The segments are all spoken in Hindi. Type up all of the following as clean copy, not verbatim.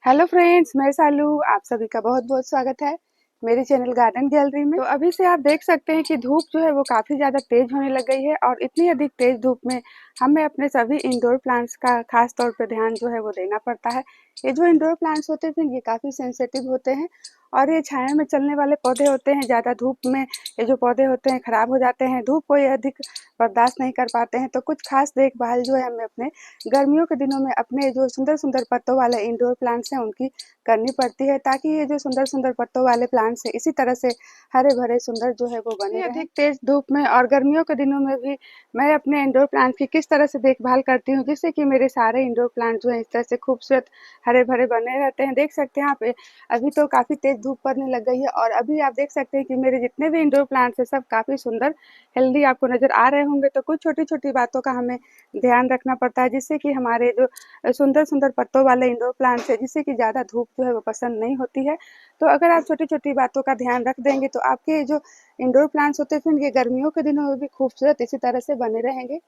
हेलो फ्रेंड्स, मैं सालू। आप सभी का बहुत बहुत स्वागत है मेरे चैनल गार्डन गैलरी में। तो अभी से आप देख सकते हैं कि धूप जो है वो काफ़ी ज़्यादा तेज़ होने लग गई है और इतनी अधिक तेज़ धूप में हमें अपने सभी इंडोर प्लांट्स का खास तौर पे ध्यान जो है वो देना पड़ता है। ये जो इंडोर प्लांट्स होते हैं ये काफ़ी सेंसिटिव होते हैं और ये छाया में चलने वाले पौधे होते हैं। ज़्यादा धूप में ये जो पौधे होते हैं ख़राब हो जाते हैं, धूप को ये अधिक बर्दाश्त नहीं कर पाते हैं। तो कुछ खास देखभाल जो है हमें अपने गर्मियों के दिनों में अपने जो सुंदर सुंदर पत्तों वाले इंडोर प्लांट्स हैं उनकी करनी पड़ती है, ताकि ये जो सुंदर सुंदर पत्तों वाले प्लांट्स हैं इसी तरह से हरे भरे सुंदर जो है वो बने रहें। अधिक तेज धूप में और गर्मियों के दिनों में भी मैं अपने इंडोर प्लांट की किस तरह से देखभाल करती हूँ जिससे कि मेरे सारे इंडोर प्लांट जो है इस तरह से खूबसूरत हरे भरे बने रहते हैं। देख सकते हैं आप, अभी तो काफ़ी तेज धूप पड़ने लग गई है और अभी आप देख सकते हैं कि मेरे जितने भी इंडोर प्लांट्स हैं सब काफ़ी सुंदर हेल्दी आपको नज़र आ रहे होंगे। तो कुछ छोटी छोटी बातों का हमें ध्यान रखना पड़ता है जिससे कि हमारे जो सुंदर सुंदर पत्तों वाले इंडोर प्लांट्स है जिससे कि ज़्यादा धूप जो है वो पसंद नहीं होती है। तो अगर आप छोटी छोटी बातों का ध्यान रख देंगे तो आपके जो इंडोर प्लांट्स होते हैं फिर ये गर्मियों के दिनों में भी खूबसूरत इसी तरह से बने रहेंगे।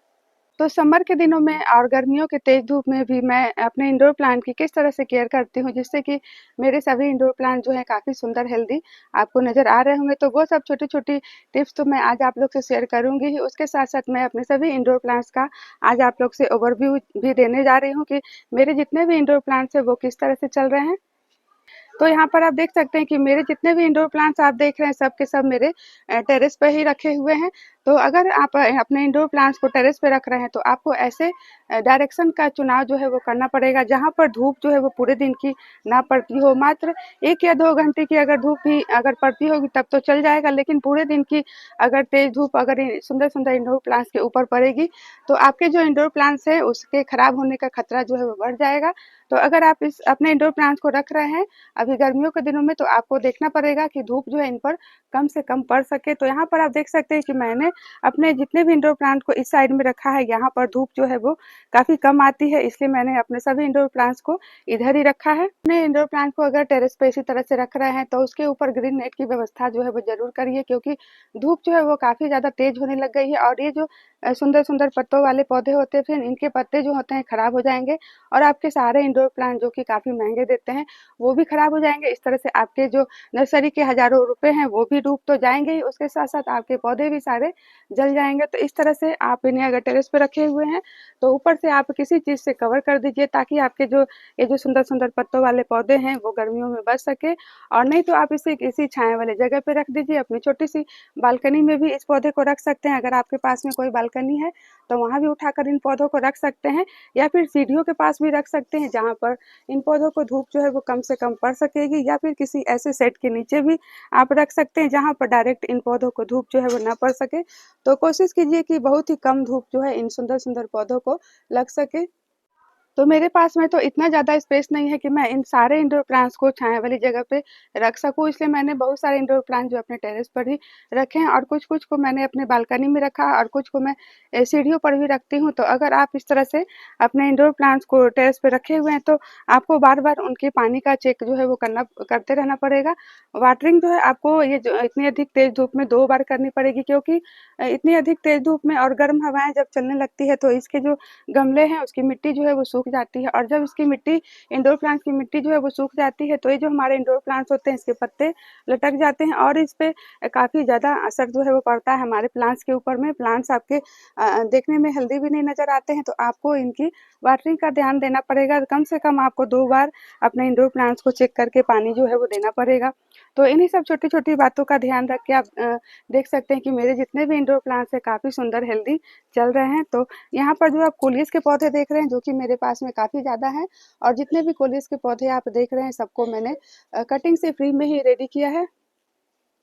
तो समर के दिनों में और गर्मियों के तेज धूप में भी मैं अपने इंडोर प्लांट की किस तरह से केयर करती हूँ जिससे कि मेरे सभी इंडोर प्लांट जो है काफ़ी सुंदर हेल्दी आपको नज़र आ रहे होंगे। तो वो सब छोटी छोटी टिप्स तो मैं आज आप लोग से शेयर करूंगी ही। उसके साथ साथ मैं अपने सभी इंडोर प्लांट्स का आज आप लोग से ओवरव्यू भी देने जा रही हूँ कि मेरे जितने भी इंडोर प्लांट्स है वो किस तरह से चल रहे हैं। तो यहाँ पर आप देख सकते हैं कि मेरे जितने भी इंडोर प्लांट्स आप देख रहे हैं सब के सब मेरे टेरेस पे ही रखे हुए हैं। तो अगर आप अपने इंडोर प्लांट्स को टेरेस पे रख रहे हैं तो आपको ऐसे डायरेक्शन का चुनाव जो है वो करना पड़ेगा जहाँ पर धूप जो है वो पूरे दिन की ना पड़ती हो। मात्र 1 या 2 घंटे की अगर धूप भी अगर पड़ती होगी तब तो चल जाएगा, लेकिन पूरे दिन की अगर तेज धूप अगर सुंदर सुंदर इंडोर प्लांट्स के ऊपर पड़ेगी तो आपके जो इंडोर प्लांट्स है उसके खराब होने का खतरा जो है वो बढ़ जाएगा। तो अगर आप इस अपने इंडोर प्लांट्स को रख रहे हैं अभी गर्मियों के दिनों में तो आपको देखना पड़ेगा कि धूप जो है इन पर कम से कम पड़ सके। तो यहाँ पर आप देख सकते हैं कि मैंने अपने जितने भी इंडोर प्लांट को इस साइड में रखा है, यहाँ पर धूप जो है वो काफ़ी कम आती है, इसलिए मैंने अपने सभी इंडोर प्लांट्स को इधर ही रखा है। अपने इंडोर प्लांट को अगर टेरेस पे इसी तरह से रख रहे हैं तो उसके ऊपर ग्रीन नेट की व्यवस्था जो है वो जरूर करिए, क्योंकि धूप जो है वो काफ़ी ज़्यादा तेज होने लग गई है और ये जो सुंदर सुंदर पत्तों वाले पौधे होते हैं फिर इनके पत्ते जो होते हैं खराब हो जाएंगे और आपके सारे इंडोर प्लांट जो कि काफ़ी महंगे देते हैं वो भी खराब हो जाएंगे। इस तरह से आपके जो नर्सरी के हज़ारों रुपए हैं वो भी डूब तो जाएँगे ही, उसके साथ-साथ आपके पौधे भी सारे जल जाएँगे। तो इस तरह से आप इन्हें अगर टेरेस पे रखे हुए हैं, तो ऊपर से आप किसी चीज़ से कवर कर दीजिए ताकि आपके जो ये जो सुंदर-सुंदर पत्तों वाले पौधे हैं वो गर्मियों में बच सके। और नहीं तो आप इसे किसी छाया वाली जगह पे रख दीजिए। अपनी छोटी-सी बालकनी में भी इस पौधे को रख सकते हैं। अगर आपके पास में कोई बालकनी है, तो वहाँ भी उठाकर इन पौधों को रख सकते हैं या फिर सीढ़ियों के पास भी रख सकते हैं, जहाँ पर इन पौधों को धूप जो है वो कम से कम पड़ सकेगी, या फिर किसी ऐसे सेट के नीचे भी आप रख सकते हैं जहाँ पर डायरेक्ट इन पौधों को धूप जो है वो ना पड़ सके। तो कोशिश कीजिए कि बहुत ही कम धूप जो है इन सुंदर सुंदर पौधों को लग सके। तो मेरे पास में तो इतना ज़्यादा स्पेस नहीं है कि मैं इन सारे इंडोर प्लांट्स को छाया वाली जगह पे रख सकूँ, इसलिए मैंने बहुत सारे इंडोर प्लांट जो अपने टेरेस पर ही रखे हैं और कुछ-कुछ को मैंने अपने बालकनी में रखा और कुछ को मैं सीढ़ियों पर भी रखती हूँ। तो अगर आप इस तरह से अपने इंडोर प्लांट्स को टेरेस पे रखे हुए हैं तो आपको बार-बार उनके पानी का चेक जो है वो करते रहना पड़ेगा। वाटरिंग जो है आपको ये जो इतनी अधिक तेज़ धूप में 2 बार करनी पड़ेगी, क्योंकि इतनी अधिक तेज़ धूप में और गर्म हवाएँ जब चलने लगती है तो इसके जो गमले हैं उसकी मिट्टी जो है वो सूख जाती है और जब इसकी मिट्टी इंडोर प्लांट्स की मिट्टी जो है वो सूख जाती है तो ये जो हमारे इंडोर प्लांट्स होते हैं इसके पत्ते लटक जाते हैं और इस पे काफ़ी ज़्यादा असर जो है वो पड़ता है हमारे प्लांट्स के ऊपर में। प्लांट्स आपके देखने में हेल्दी भी नहीं नज़र आते हैं। तो आपको इनकी वाटरिंग का ध्यान देना पड़ेगा। कम से कम आपको 2 बार अपने इंडोर प्लांट्स को चेक करके पानी जो है वो देना पड़ेगा। तो इन्हीं सब छोटी-छोटी बातों का ध्यान रख के आप देख सकते हैं कि मेरे जितने भी इंडोर प्लांट्स हैं काफ़ी सुंदर हेल्दी चल रहे हैं। तो यहाँ पर जो आप कोलियस के पौधे देख रहे हैं जो कि मेरे पास में काफ़ी ज़्यादा हैं और जितने भी कोलियस के पौधे आप देख रहे हैं सबको मैंने कटिंग से फ्री में ही रेडी किया है।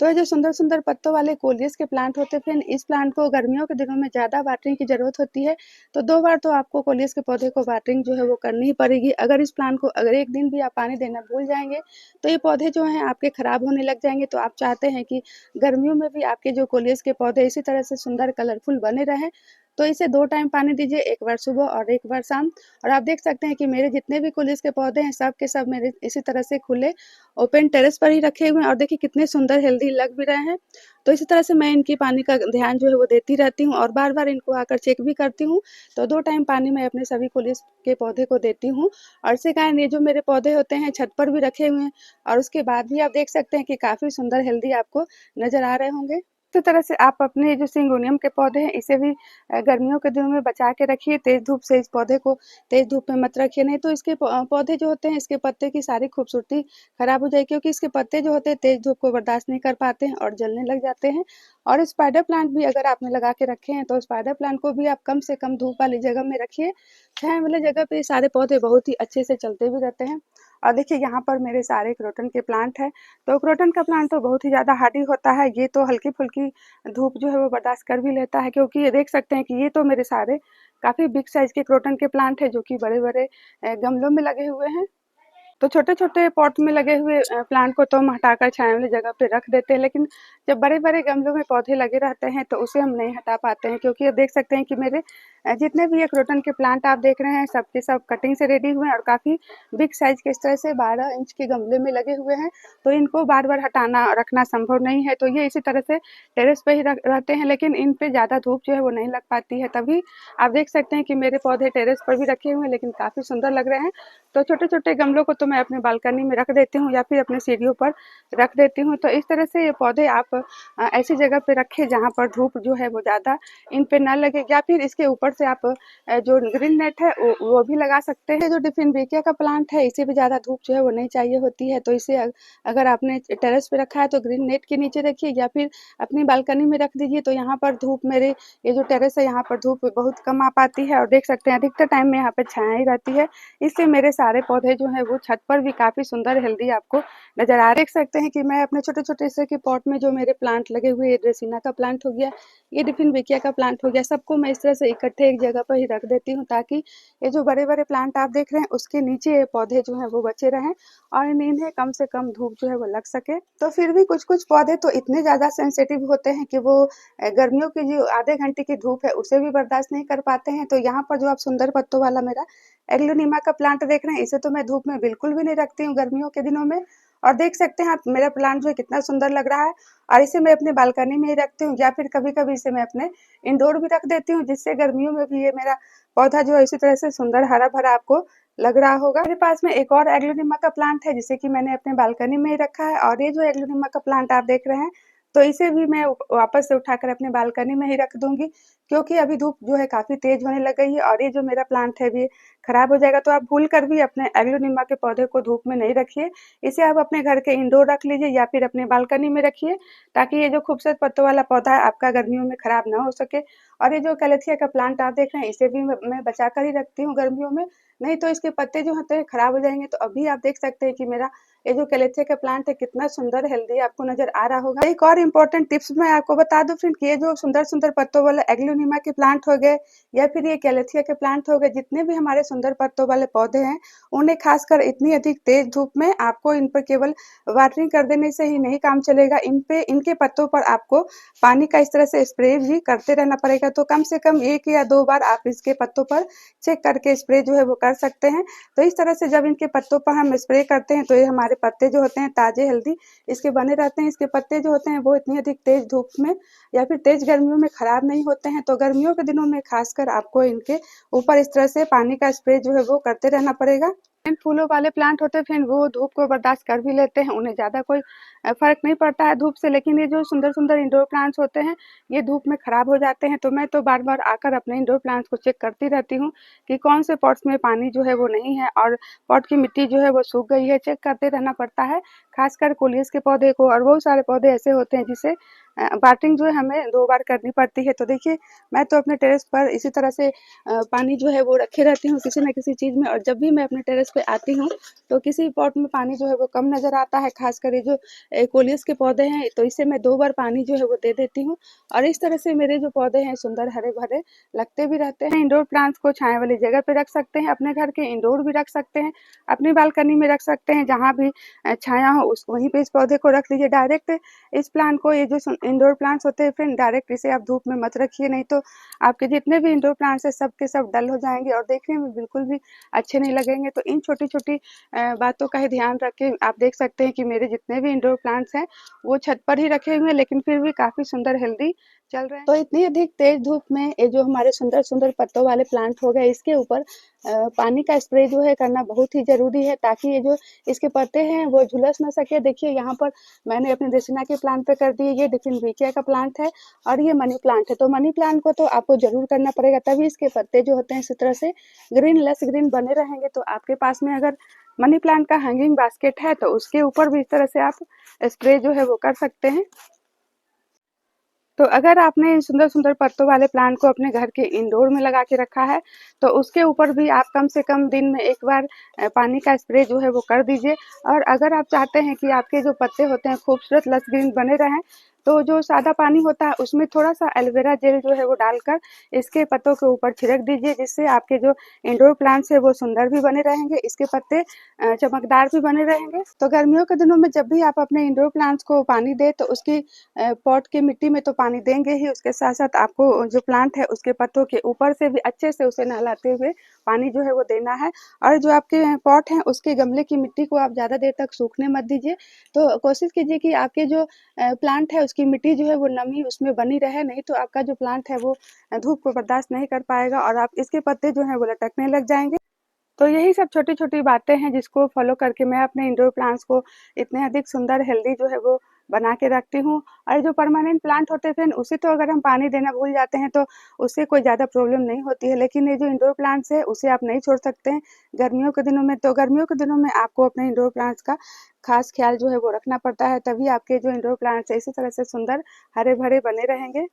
तो ये जो सुंदर-सुंदर पत्तों वाले कोलियस के प्लांट होते हैं फ्रेंड, इस प्लांट को गर्मियों के दिनों में ज़्यादा वाटरिंग की ज़रूरत होती है। तो 2 बार तो आपको कोलियस के पौधे को वाटरिंग जो है वो करनी ही पड़ेगी। अगर इस प्लांट को अगर 1 दिन भी आप पानी देना भूल जाएँगे, तो ये पौधे जो हैं आपके खराब होने लग जाएँगे। तो आप चाहते हैं कि गर्मियों में भी आपके जो कोलियस के पौधे इसी तरह से सुंदर कलरफुल बने रहें, तो इसे 2 टाइम पानी दीजिए, एक बार सुबह और एक बार शाम। और आप देख सकते हैं कि मेरे जितने भी कुलीज़ के पौधे हैं, सब के सब मेरे इसी तरह से खुले ओपन टेरेस पर ही रखे हुए हैं और देखिए कितने सुंदर हेल्दी लग भी रहे हैं। तो इसी तरह से मैं इनकी पानी का ध्यान जो है वो देती रहती हूँ और बार-बार इनको आकर चेक भी करती हूँ। तो 2 टाइम पानी मैं अपने सभी कुलीज़ के पौधे को देती हूँ और इसके कारण ये जो मेरे पौधे होते हैं छत पर भी रखे हुए हैं और उसके बाद भी आप देख सकते हैं कि काफ़ी सुंदर हेल्दी आपको नज़र आ रहे होंगे। इसी तरह से आप अपने जो सिंगोनियम के पौधे हैं इसे भी गर्मियों के दिनों में बचा के रखिए, तेज़ धूप से इस पौधे को तेज़ धूप में मत रखिए, नहीं तो इसके पौधे जो होते हैं इसके पत्ते की सारी खूबसूरती खराब हो जाएगी क्योंकि इसके पत्ते जो होते हैं तेज़ धूप को बर्दाश्त नहीं कर पाते हैं और जलने लग जाते हैं। और स्पाइडर प्लांट भी अगर आपने लगा के रखे हैं तो स्पाइडर प्लांट को भी आप कम से कम धूप वाली जगह में रखिए। छाया वाली जगह पे ये सारे पौधे बहुत ही अच्छे से चलते भी रहते हैं। और देखिए यहाँ पर मेरे सारे क्रोटन के प्लांट हैं, तो क्रोटन का प्लांट तो बहुत ही ज़्यादा हार्डी होता है, ये तो हल्की-फुल्की धूप जो है वो बर्दाश्त कर भी लेता है क्योंकि ये देख सकते हैं कि ये तो मेरे सारे काफ़ी बिग साइज़ के क्रोटन के प्लांट हैं जो कि बड़े-बड़े गमलों में लगे हुए हैं। तो छोटे-छोटे पॉट में लगे हुए प्लांट को तो हम हटाकर छाया वाली जगह पे रख देते हैं, लेकिन जब बड़े-बड़े गमलों में पौधे लगे रहते हैं तो उसे हम नहीं हटा पाते हैं क्योंकि ये देख सकते हैं कि मेरे जितने भी ये क्रोटन के प्लांट आप देख रहे हैं सब के सब कटिंग से रेडी हुए हैं और काफ़ी बिग साइज़ के इस तरह से 12 इंच के गमले में लगे हुए हैं, तो इनको बार-बार हटाना रखना संभव नहीं है। तो ये इसी तरह से टेरेस पे ही रहते हैं लेकिन इन पे ज़्यादा धूप जो है वो नहीं लग पाती है, तभी आप देख सकते हैं कि मेरे पौधे टेरेस पर भी रखे हुए हैं लेकिन काफ़ी सुंदर लग रहे हैं। तो छोटे-छोटे गमलों को तो मैं अपने बालकनी में रख देती हूँ या फिर अपने सीढ़ियों पर रख देती हूँ। तो इस तरह से ये पौधे आप ऐसी जगह पे रखें जहाँ पर धूप जो है वो ज़्यादा इन पे ना लगे या फिर इसके ऊपर से आप जो ग्रीन नेट है वो भी लगा सकते हैं। जो डिफिनबेकिया का प्लांट है इसे भी ज़्यादा धूप जो है वो नहीं चाहिए होती है, तो इसे अगर आपने टेरेस पे रखा है तो ग्रीन नेट के नीचे रखिए या फिर अपनी बालकनी में रख दीजिए। तो यहाँ पर धूप मेरे ये जो टेरेस है यहाँ पर धूप बहुत कम आ पाती है और देख सकते हैं अधिकतर टाइम में यहाँ पे छाया ही रहती है। इससे मेरे सारे पौधे जो हैं वो छत पर भी काफ़ी सुंदर हेल्दी आपको नज़र आ देख सकते हैं कि मैं अपने छोटे-छोटे से के पॉट में जो मेरे प्लांट लगे हुए हैं, ड्रेसिना का प्लांट हो गया, ये डिफिनबेकिया का प्लांट हो गया, सबको मैं इस तरह से इकट्ठे एक जगह पर ही रख देती हूँ ताकि ये जो बड़े-बड़े प्लांट आप देख रहे हैं उसके नीचे ये पौधे जो हैं वो बचे रहें और इन्हें कम से कम धूप जो है वो लग सके। तो फिर भी कुछ-कुछ पौधे तो इतने ज़्यादा सेंसिटिव होते हैं कि वो गर्मियों की जो आधे घंटे की धूप है उसे भी बर्दाश्त नहीं कर पाते हैं। तो यहाँ पर जो आप सुंदर पत्तों वाला मेरा एग्लोनिमा का प्लांट देख रहे हैं, इसे तो मैं धूप में बिल्कुल भी नहीं रखती हूँ गर्मियों के दिनों में और देख सकते हैं आप मेरा प्लांट जो है कितना सुंदर लग रहा है और इसे मैं अपनी बालकनी में ही रखती हूँ या फिर कभी-कभी इसे मैं अपने इंडोर भी रख देती हूँ जिससे गर्मियों में भी ये मेरा पौधा जो है इसी तरह से सुंदर हरा-भरा आपको लग रहा होगा। मेरे पास में एक और एग्लोनिमा का प्लांट है जिसे कि मैंने अपने बालकनी में ही रखा है और ये जो एग्लोनिमा का प्लांट आप देख रहे हैं, तो इसे भी मैं वापस से उठाकर अपने बालकनी में ही रख दूँगी क्योंकि अभी धूप जो है काफ़ी तेज़ होने लग गई है और ये जो मेरा प्लांट है ये खराब हो जाएगा। तो आप भूल कर भी अपने एग्लोनिमा के पौधे को धूप में नहीं रखिए। इसे आप अपने घर के इंडोर रख लीजिए या फिर अपनी बालकनी में रखिए ताकि ये जो खूबसूरत पत्तों वाला पौधा है आपका गर्मियों में खराब ना हो सके। और ये जो कैलेथिया का प्लांट आप देख रहे हैं इसे भी मैं बचा कर ही रखती हूँ गर्मियों में, नहीं तो इसके पत्ते जो होते हैं खराब हो जाएँगे। तो अभी आप देख सकते हैं कि मेरा ये जो कैलेथिया का प्लांट है कितना सुंदर हेल्दी आपको नज़र आ रहा होगा। एक और इम्पोर्टेंट टिप्स मैं आपको बता दूँ फ्रेंड कि ये जो सुंदर-सुंदर पत्तों वाले एग्लोनिमा के प्लांट हो गए या फिर ये कैलेथिया के प्लांट हो गए, जितने भी हमारे सुंदर पत्तों वाले पौधे हैं, उन्हें खासकर इतनी अधिक तेज़ धूप में आपको इन पर केवल वाटरिंग कर देने से ही नहीं काम चलेगा, इनके पत्तों पर आपको पानी का इस तरह से स्प्रे भी करते रहना पड़ेगा। तो कम से कम 1 या 2 बार आप इसके पत्तों पर चेक करके स्प्रे जो है वो कर सकते हैं। तो इस तरह से जब इनके पत्तों पर हम स्प्रे करते हैं तो ये हमारे पत्ते जो होते हैं ताज़े हेल्दी इसके बने रहते हैं। इसके पत्ते जो होते हैं वो इतनी अधिक तेज़ धूप में या फिर तेज़ गर्मियों में खराब नहीं होते हैं। तो गर्मियों के दिनों में खासकर आपको इनके ऊपर इस तरह से पानी का स्प्रे जो है वो करते रहना पड़ेगा। इन फूलों वाले प्लांट होते हैं फिर वो धूप को बर्दाश्त कर भी लेते हैं, उन्हें ज़्यादा कोई फ़र्क नहीं पड़ता है धूप से। लेकिन ये जो सुंदर-सुंदर इंडोर प्लांट्स होते हैं, ये धूप में खराब हो जाते हैं। तो मैं तो बार-बार आकर अपने इंडोर प्लांट्स को चेक करती रहती हूँ कि कौन से पॉट्स में पानी जो है वो नहीं है और पॉट की मिट्टी जो है वो सूख गई है, चेक करते रहना पड़ता है। खासकर कोलियस के पौधे को और बहुत सारे पौधे ऐसे होते हैं जिसे वाटरिंग जो है हमें 2 बार करनी पड़ती है। तो देखिए, मैं तो अपने टेरेस पर इसी तरह से पानी जो है वो रखे रहती हूँ किसी न किसी चीज़ में और जब भी मैं अपने टेरेस पे आती हूँ, तो किसी पॉट में पानी जो है वो कम नज़र आता है, खासकर ये जो कोलियस के पौधे हैं, तो इसे मैं 2 बार पानी जो है वो दे देती हूँ और इस तरह से मेरे जो पौधे हैं सुंदर हरे-भरे लगते भी रहते हैं। इंडोर प्लांट्स को छाया वाली जगह पे रख सकते हैं, अपने घर के इंडोर भी रख सकते हैं, अपनी बालकनी में रख सकते हैं, जहाँ भी छाया हो उस वहीं पे इस पौधे को रख लीजिए। डायरेक्ट इस प्लांट को ये जो इंडोर प्लांट्स होते हैं फ्रेंड, डायरेक्ट इसे आप धूप में मत रखिए, नहीं तो आपके जितने भी इंडोर प्लांट्स हैं सब के सब डल हो जाएंगे और देखने में बिल्कुल भी अच्छे नहीं लगेंगे। तो इन छोटी छोटी बातों का ही ध्यान रख के आप देख सकते हैं कि मेरे जितने भी इंडोर प्लांट्स हैं वो छत पर ही रखे हुए हैं, लेकिन फिर भी काफ़ी सुंदर हेल्दी चल रहे हैं। तो इतनी अधिक तेज धूप में ये जो हमारे सुंदर सुंदर पत्तों वाले प्लांट हो गए, इसके ऊपर पानी का स्प्रे जो है करना बहुत ही ज़रूरी है, ताकि ये जो इसके पत्ते हैं वो झुलस ना सके। देखिए यहाँ पर मैंने अपने देसीना के प्लांट पे कर दिए, ये डिफिनविकिया का प्लांट है और ये मनी प्लांट है। तो मनी प्लांट को तो आपको जरूर करना पड़ेगा, तभी इसके पत्ते जो होते हैं इसी तरह से ग्रीन लस ग्रीन बने रहेंगे। तो आपके पास में अगर मनी प्लांट का हैंगिंग बास्केट है तो उसके ऊपर भी इस तरह से आप स्प्रे जो है वो कर सकते हैं। तो अगर आपने इन सुंदर सुंदर पत्तों वाले प्लांट को अपने घर के इंडोर में लगा के रखा है तो उसके ऊपर भी आप कम से कम दिन में एक बार पानी का स्प्रे जो है वो कर दीजिए। और अगर आप चाहते हैं कि आपके जो पत्ते होते हैं खूबसूरत लस ग्रीन बने रहें, तो जो सादा पानी होता है उसमें थोड़ा सा एलोवेरा जेल जो है वो डालकर इसके पत्तों के ऊपर छिड़क दीजिए, जिससे आपके जो इंडोर प्लांट्स है वो सुंदर भी बने रहेंगे, इसके पत्ते चमकदार भी बने रहेंगे। तो गर्मियों के दिनों में जब भी आप अपने इंडोर प्लांट्स को पानी दे तो उसकी पॉट की मिट्टी में तो पानी देंगे ही, उसके साथ साथ आपको जो प्लांट है उसके पत्तों के ऊपर से भी अच्छे से उसे नहलाते हुए पानी जो है वो देना है। और जो आपके पॉट हैं उसके गमले की मिट्टी को आप ज़्यादा देर तक सूखने मत दीजिए। तो कोशिश कीजिए कि आपके जो प्लांट है उसकी मिट्टी जो है वो नमी उसमें बनी रहे, नहीं तो आपका जो प्लांट है वो धूप को बर्दाश्त नहीं कर पाएगा और आप इसके पत्ते जो हैं वो लटकने लग जाएंगे। तो यही सब छोटी-छोटी बातें हैं जिसको फॉलो करके मैं अपने इंडोर प्लांट्स को इतने अधिक सुंदर हेल्दी जो है वो बना के रखती हूँ। और जो परमानेंट प्लांट होते हैं फ्रेंड, उसे तो अगर हम पानी देना भूल जाते हैं तो उससे कोई ज़्यादा प्रॉब्लम नहीं होती है, लेकिन ये जो इंडोर प्लांट्स है उसे आप नहीं छोड़ सकते हैं गर्मियों के दिनों में। तो गर्मियों के दिनों में आपको अपने इंडोर प्लांट्स का खास ख्याल जो है वो रखना पड़ता है, तभी आपके जो इंडोर प्लांट्स है इसी तरह से सुंदर हरे भरे बने रहेंगे।